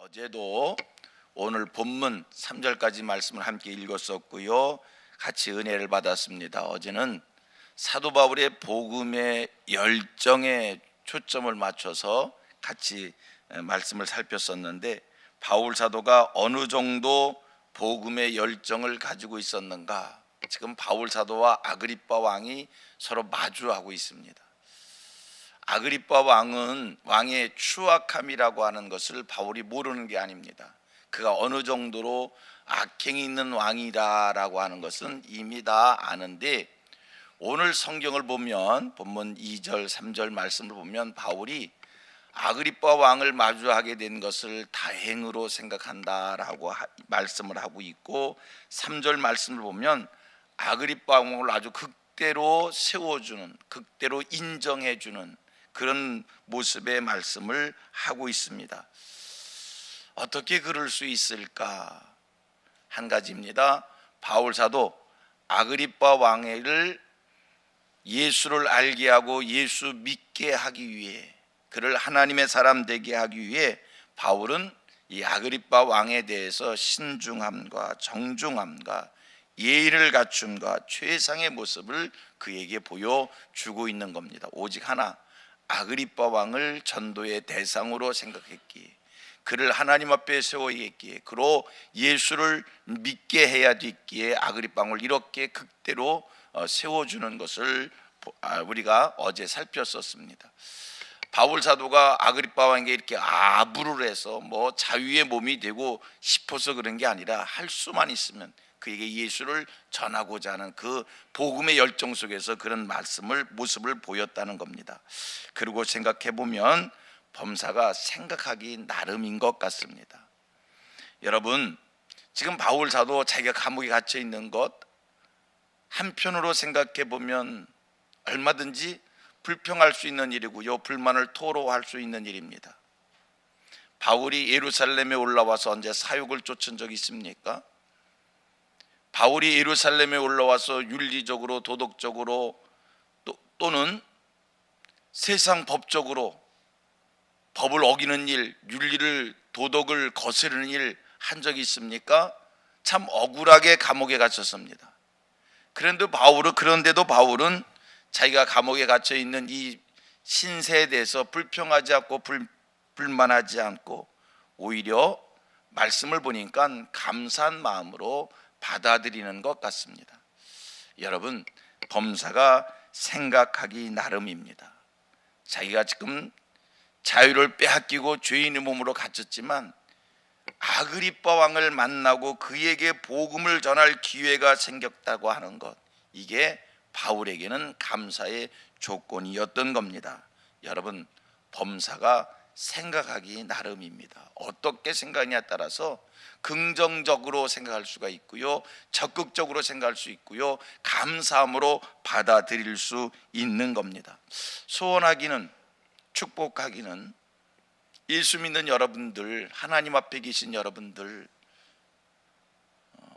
어제도 오늘 본문 3절까지 말씀을 함께 읽었었고요. 같이 은혜를 받았습니다. 어제는 사도 바울의 복음의 열정에 초점을 맞춰서 같이 말씀을 살폈었는데, 바울 사도가 어느 정도 복음의 열정을 가지고 있었는가? 지금 바울 사도와 아그리빠 왕이 서로 마주하고 있습니다. 아그리빠 왕은 왕의 추악함이라고 하는 것을 바울이 모르는 게 아닙니다. 그가 어느 정도로 악행이 있는 왕이다라고 하는 것은 이미 다 아는데, 오늘 성경을 보면 본문 2절 3절 말씀을 보면 바울이 아그리빠 왕을 마주하게 된 것을 다행으로 생각한다라고 말씀을 하고 있고, 3절 말씀을 보면 아그리빠 왕을 아주 극대로 세워주는, 극대로 인정해주는 그런 모습의 말씀을 하고 있습니다. 어떻게 그럴 수 있을까? 한 가지입니다. 바울 사도 아그리빠 왕을 예수를 알게 하고 예수 믿게 하기 위해, 그를 하나님의 사람 되게 하기 위해 바울은 이 아그리빠 왕에 대해서 신중함과 정중함과 예의를 갖춤과 최상의 모습을 그에게 보여주고 있는 겁니다. 오직 하나, 아그리빠 왕을 전도의 대상으로 생각했기에, 그를 하나님 앞에 세워야겠기에, 그로 예수를 믿게 해야 됐기에 아그리빠 왕을 이렇게 극대로 세워주는 것을 우리가 어제 살폈었습니다. 바울 사도가 아그리빠 왕에게 이렇게 아부를 해서 뭐 자유의 몸이 되고 싶어서 그런 게 아니라, 할 수만 있으면 그에게 예수를 전하고자 하는 그 복음의 열정 속에서 그런 모습을 보였다는 겁니다. 그리고 생각해 보면 범사가 생각하기 나름인 것 같습니다. 여러분, 지금 바울 사도 자기가 감옥에 갇혀 있는 것, 한편으로 생각해 보면 얼마든지 불평할 수 있는 일이고요, 불만을 토로할 수 있는 일입니다. 바울이 예루살렘에 올라와서 언제 사욕을 쫓은 적이 있습니까? 바울이 예루살렘에 올라와서 윤리적으로, 도덕적으로 또는 세상 법적으로 법을 어기는 일, 윤리를, 도덕을 거스르는 일 한 적이 있습니까? 참 억울하게 감옥에 갇혔습니다. 그런데도 바울은 자기가 감옥에 갇혀 있는 이 신세에 대해서 불평하지 않고 불만하지 않고, 오히려 말씀을 보니까 감사한 마음으로 받아들이는 것 같습니다. 여러분, 범사가 생각하기 나름입니다. 자기가 지금 자유를 빼앗기고 죄인의 몸으로 갇혔지만 아그리빠 왕을 만나고 그에게 복음을 전할 기회가 생겼다고 하는 것, 이게 바울에게는 감사의 조건이었던 겁니다. 여러분, 범사가 생각하기 나름입니다. 어떻게 생각하냐에 따라서 긍정적으로 생각할 수가 있고요, 적극적으로 생각할 수 있고요, 감사함으로 받아들일 수 있는 겁니다. 소원하기는, 축복하기는, 예수 믿는 여러분들, 하나님 앞에 계신 여러분들,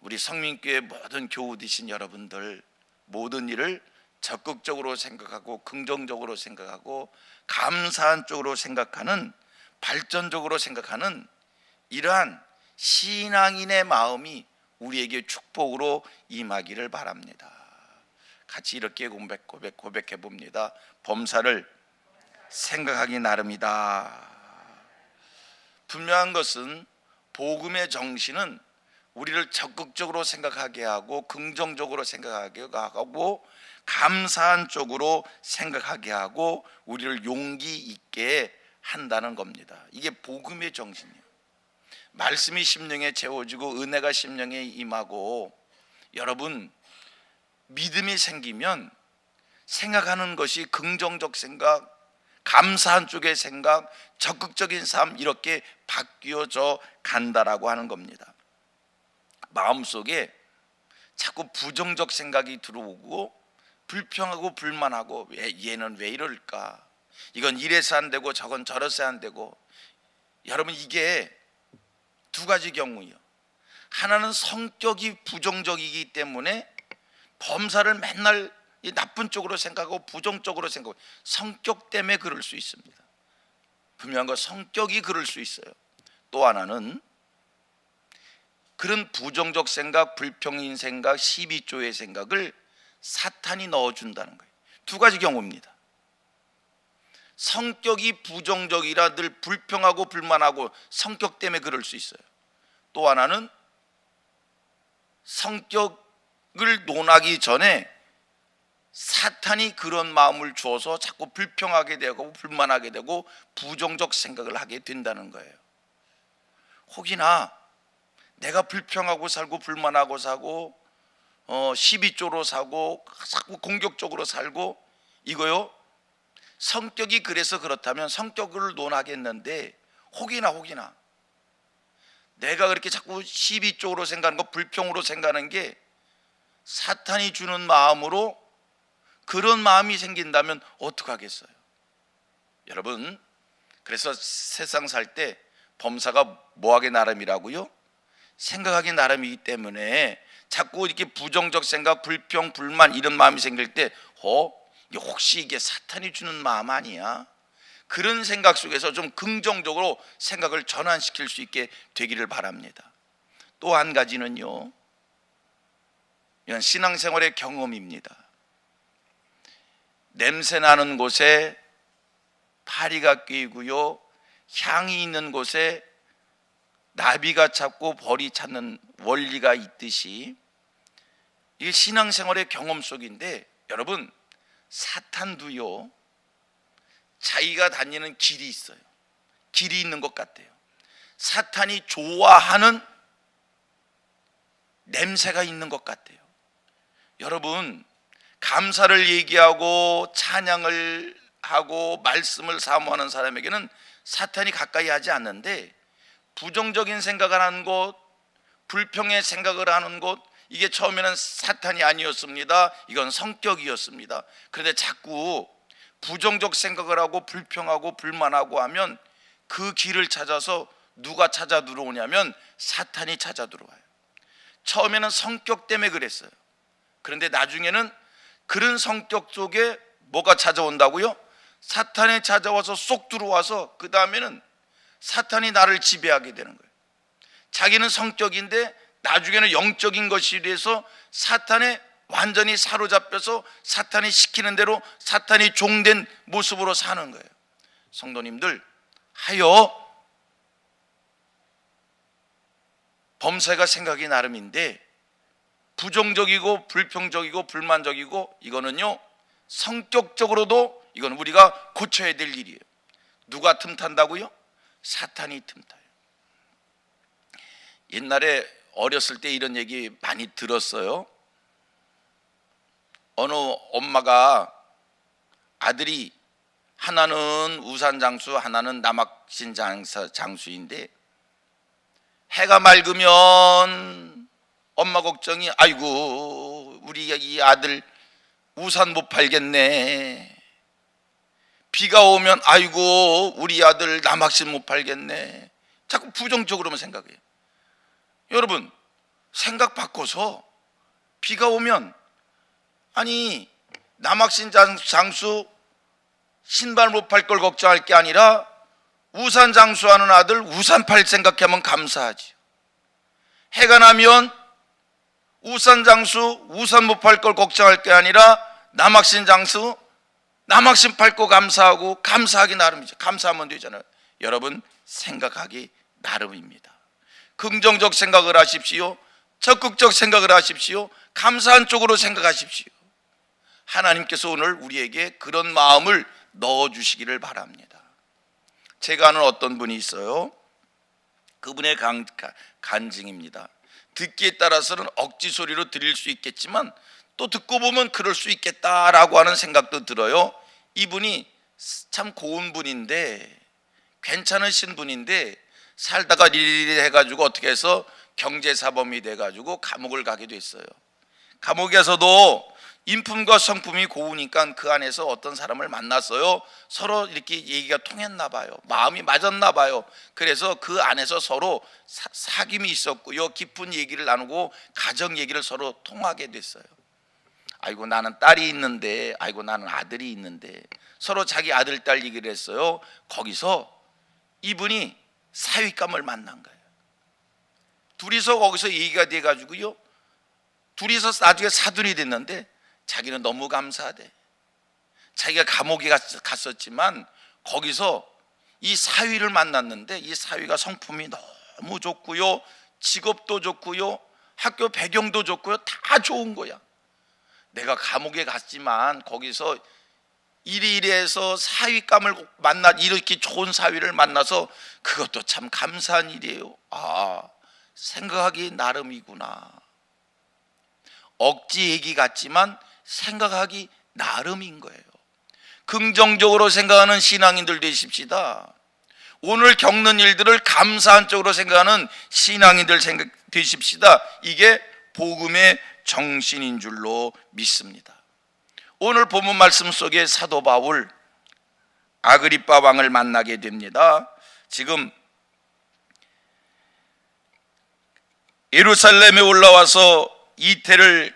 우리 성민교회 모든 교우되신 여러분들, 모든 일을 적극적으로 생각하고 긍정적으로 생각하고 감사한 쪽으로 생각하는, 발전적으로 생각하는 이러한 신앙인의 마음이 우리에게 축복으로 임하기를 바랍니다. 같이 이렇게 고백해 봅니다. 범사를 생각하기 나름이다. 분명한 것은 복음의 정신은 우리를 적극적으로 생각하게 하고 긍정적으로 생각하게 하고 감사한 쪽으로 생각하게 하고 우리를 용기 있게 한다는 겁니다. 이게 복음의 정신이에요. 말씀이 심령에 채워지고 은혜가 심령에 임하고, 여러분, 믿음이 생기면 생각하는 것이 긍정적 생각, 감사한 쪽의 생각, 적극적인 삶, 이렇게 바뀌어져 간다라고 하는 겁니다. 마음속에 자꾸 부정적 생각이 들어오고 불평하고 불만하고, 얘는 왜 이럴까, 이건 이래서 안 되고 저건 저래서 안 되고. 여러분, 이게 두 가지 경우예요. 하나는 성격이 부정적이기 때문에 범사를 맨날 이 나쁜 쪽으로 생각하고 부정적으로 생각하고, 성격 때문에 그럴 수 있습니다. 분명한 건 성격이 그럴 수 있어요. 또 하나는 그런 부정적 생각, 불평인 생각, 시비조의 생각을 사탄이 넣어준다는 거예요. 두 가지 경우입니다. 성격이 부정적이라 늘 불평하고 불만하고 성격 때문에 그럴 수 있어요. 또 하나는 성격을 논하기 전에 사탄이 그런 마음을 주어서 자꾸 불평하게 되고 불만하게 되고 부정적 생각을 하게 된다는 거예요. 혹이나 내가 불평하고 살고 불만하고 사고 시비조로 사고 자꾸 공격적으로 살고 이거요, 성격이 그래서 그렇다면 성격을 논하겠는데 혹이나 내가 그렇게 자꾸 시비적으로 생각하는 거, 불평으로 생각하는 게 사탄이 주는 마음으로 그런 마음이 생긴다면 어떡하겠어요? 여러분, 그래서 세상 살 때 범사가 뭐하기 나름이라고요? 생각하기 나름이기 때문에 자꾸 이렇게 부정적 생각, 불평, 불만 이런 마음이 생길 때 혹시 이게 사탄이 주는 마음 아니야? 그런 생각 속에서 좀 긍정적으로 생각을 전환시킬 수 있게 되기를 바랍니다. 또 한 가지는요, 이건 신앙생활의 경험입니다. 냄새 나는 곳에 파리가 끼고요, 향이 있는 곳에 나비가 찾고 벌이 찾는 원리가 있듯이 이게 신앙생활의 경험 속인데, 여러분, 사탄도요 자기가 다니는 길이 있어요. 길이 있는 것 같아요. 사탄이 좋아하는 냄새가 있는 것 같아요. 여러분, 감사를 얘기하고 찬양을 하고 말씀을 사모하는 사람에게는 사탄이 가까이 하지 않는데, 부정적인 생각을 하는 곳, 불평의 생각을 하는 곳, 이게 처음에는 사탄이 아니었습니다. 이건 성격이었습니다. 그런데 자꾸 부정적 생각을 하고 불평하고 불만하고 하면 그 길을 찾아서 누가 찾아 들어오냐면 사탄이 찾아 들어와요. 처음에는 성격 때문에 그랬어요. 그런데 나중에는 그런 성격 속에 뭐가 찾아온다고요? 사탄이 찾아와서 쏙 들어와서 그 다음에는 사탄이 나를 지배하게 되는 거예요. 자기는 성격인데 나중에는 영적인 것이 돼서 사탄에 완전히 사로잡혀서 사탄이 시키는 대로 사탄이 종된 모습으로 사는 거예요. 성도님들, 하여 범사가 생각이 나름인데 부정적이고 불평적이고 불만적이고 이거는요 성격적으로도 이건 우리가 고쳐야 될 일이에요. 누가 틈탄다고요? 사탄이 틈타요. 옛날에 어렸을 때 이런 얘기 많이 들었어요. 어느 엄마가 아들이 하나는 우산장수 하나는 남학신 장수인데 해가 맑으면 엄마 걱정이 아이고 우리 이 아들 우산 못 팔겠네. 비가 오면 아이고 우리 아들 남학신 못 팔겠네. 자꾸 부정적으로만 생각해요. 여러분, 생각 바꿔서 비가 오면 아니 남학신 장수 신발 못 팔 걸 걱정할 게 아니라 우산 장수하는 아들 우산 팔 생각하면 감사하지. 해가 나면 우산 장수 우산 못 팔 걸 걱정할 게 아니라 남학신 장수 남학신 팔 거 감사하고 감사하기 나름이죠. 감사하면 되잖아요. 여러분, 생각하기 나름입니다. 긍정적 생각을 하십시오. 적극적 생각을 하십시오. 감사한 쪽으로 생각하십시오. 하나님께서 오늘 우리에게 그런 마음을 넣어주시기를 바랍니다. 제가 아는 어떤 분이 있어요. 그분의 간증입니다. 듣기에 따라서는 억지 소리로 들릴 수 있겠지만 또 듣고 보면 그럴 수 있겠다라고 하는 생각도 들어요. 이분이 참 고운 분인데 괜찮으신 분인데 살다가 리리리 해가지고 어떻게 해서 경제사범이 돼가지고 감옥을 가게 됐어요. 감옥에서도 인품과 성품이 고우니까 그 안에서 어떤 사람을 만났어요. 서로 이렇게 얘기가 통했나 봐요. 마음이 맞았나 봐요. 그래서 그 안에서 서로 사귐이 있었고요. 깊은 얘기를 나누고 가정 얘기를 서로 통하게 됐어요. 아이고 나는 딸이 있는데 아이고 나는 아들이 있는데 서로 자기 아들 딸 얘기를 했어요. 거기서 이분이 사윗감을 만난 거예요. 둘이서 거기서 얘기가 돼가지고요, 둘이서 나중에 사돈이 됐는데 자기는 너무 감사하대. 자기가 감옥에 갔었지만 거기서 이 사위를 만났는데 이 사위가 성품이 너무 좋고요, 직업도 좋고요, 학교 배경도 좋고요, 다 좋은 거야. 내가 감옥에 갔지만 거기서 이래이래해서 사위감을 만나, 이렇게 좋은 사위를 만나서 그것도 참 감사한 일이에요. 아, 생각하기 나름이구나. 억지 얘기 같지만 생각하기 나름인 거예요. 긍정적으로 생각하는 신앙인들 되십시다. 오늘 겪는 일들을 감사한 쪽으로 생각하는 신앙인들 되십시다. 이게 복음의 정신인 줄로 믿습니다. 오늘 본문 말씀 속에 사도 바울 아그리빠 왕을 만나게 됩니다. 지금 예루살렘에 올라와서 이태를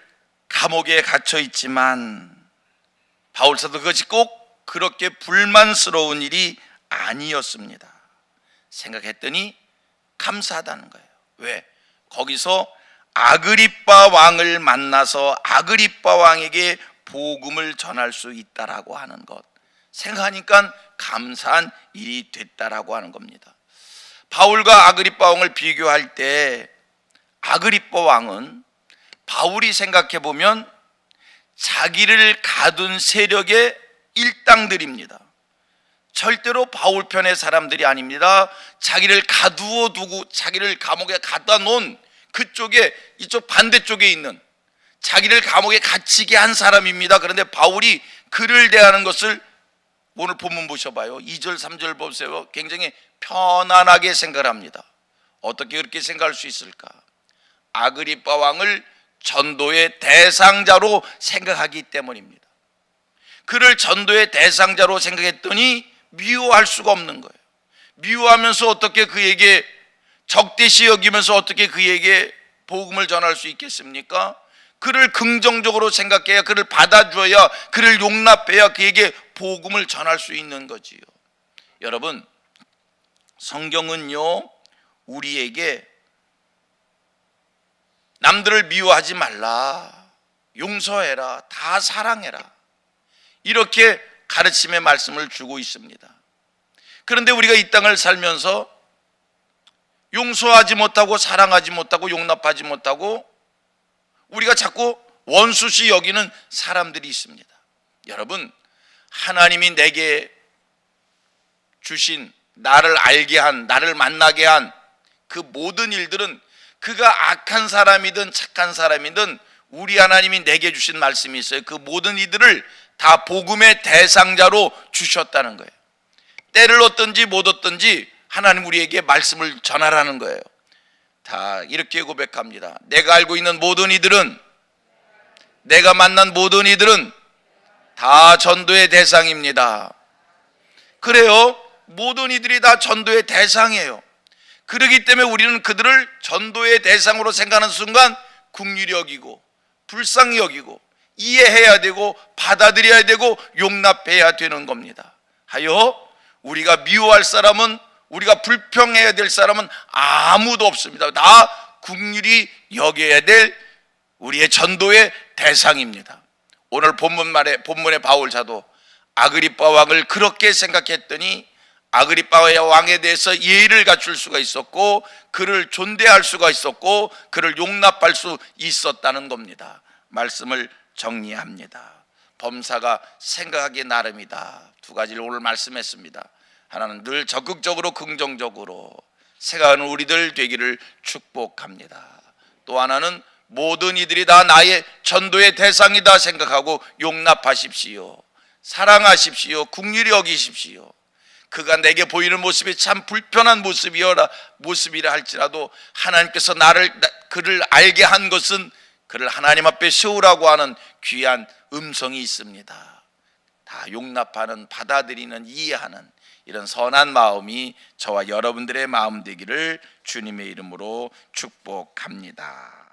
감옥에 갇혀 있지만 바울 사도 그것이 꼭 그렇게 불만스러운 일이 아니었습니다. 생각했더니 감사하다는 거예요. 왜? 거기서 아그리빠 왕을 만나서 아그리빠 왕에게 복음을 전할 수 있다라고 하는 것, 생각하니까 감사한 일이 됐다라고 하는 겁니다. 바울과 아그리빠 왕을 비교할 때 아그리빠 왕은 바울이 생각해 보면 자기를 가둔 세력의 일당들입니다. 절대로 바울 편의 사람들이 아닙니다. 자기를 가두어 두고 자기를 감옥에 갖다 놓은 그쪽에, 이쪽 반대쪽에 있는 자기를 감옥에 갇히게 한 사람입니다. 그런데 바울이 그를 대하는 것을 오늘 본문 보셔봐요. 2절 3절 보세요. 굉장히 편안하게 생각을 합니다. 어떻게 그렇게 생각할 수 있을까? 아그리빠 왕을 전도의 대상자로 생각하기 때문입니다. 그를 전도의 대상자로 생각했더니 미워할 수가 없는 거예요. 미워하면서 어떻게 그에게 적대시 여기면서 어떻게 그에게 복음을 전할 수 있겠습니까? 그를 긍정적으로 생각해야, 그를 받아줘야, 그를 용납해야 그에게 복음을 전할 수 있는 거지요. 여러분, 성경은요, 우리에게 남들을 미워하지 말라, 용서해라, 다 사랑해라, 이렇게 가르침의 말씀을 주고 있습니다. 그런데 우리가 이 땅을 살면서 용서하지 못하고 사랑하지 못하고 용납하지 못하고 우리가 자꾸 원수시 여기는 사람들이 있습니다. 여러분, 하나님이 내게 주신, 나를 알게 한, 나를 만나게 한 그 모든 일들은 그가 악한 사람이든 착한 사람이든 우리 하나님이 내게 주신 말씀이 있어요. 그 모든 이들을 다 복음의 대상자로 주셨다는 거예요. 때를 얻든지 못 얻든지 하나님 우리에게 말씀을 전하라는 거예요. 다 이렇게 고백합니다. 내가 알고 있는 모든 이들은, 내가 만난 모든 이들은 다 전도의 대상입니다. 그래요. 모든 이들이 다 전도의 대상이에요. 그렇기 때문에 우리는 그들을 전도의 대상으로 생각하는 순간 긍휼히 여기고 불쌍히 여기고 이해해야 되고 받아들여야 되고 용납해야 되는 겁니다. 하여 우리가 미워할 사람은, 우리가 불평해야 될 사람은 아무도 없습니다. 다 긍휼히 여겨야 될 우리의 전도의 대상입니다. 오늘 본문의 바울 사도 아그리빠 왕을 그렇게 생각했더니 아그리빠 왕에 대해서 예의를 갖출 수가 있었고 그를 존대할 수가 있었고 그를 용납할 수 있었다는 겁니다. 말씀을 정리합니다. 범사가 생각하기 나름이다. 두 가지를 오늘 말씀했습니다. 하나는 늘 적극적으로 긍정적으로 생각하는 우리들 되기를 축복합니다. 또 하나는 모든 이들이 다 나의 전도의 대상이다 생각하고 용납하십시오. 사랑하십시오. 긍휼히 여기십시오. 그가 내게 보이는 모습이 참 불편한 모습이라 할지라도 하나님께서 그를 알게 한 것은 그를 하나님 앞에 세우라고 하는 귀한 음성이 있습니다. 다 용납하는, 받아들이는, 이해하는 이런 선한 마음이 저와 여러분들의 마음 되기를 주님의 이름으로 축복합니다.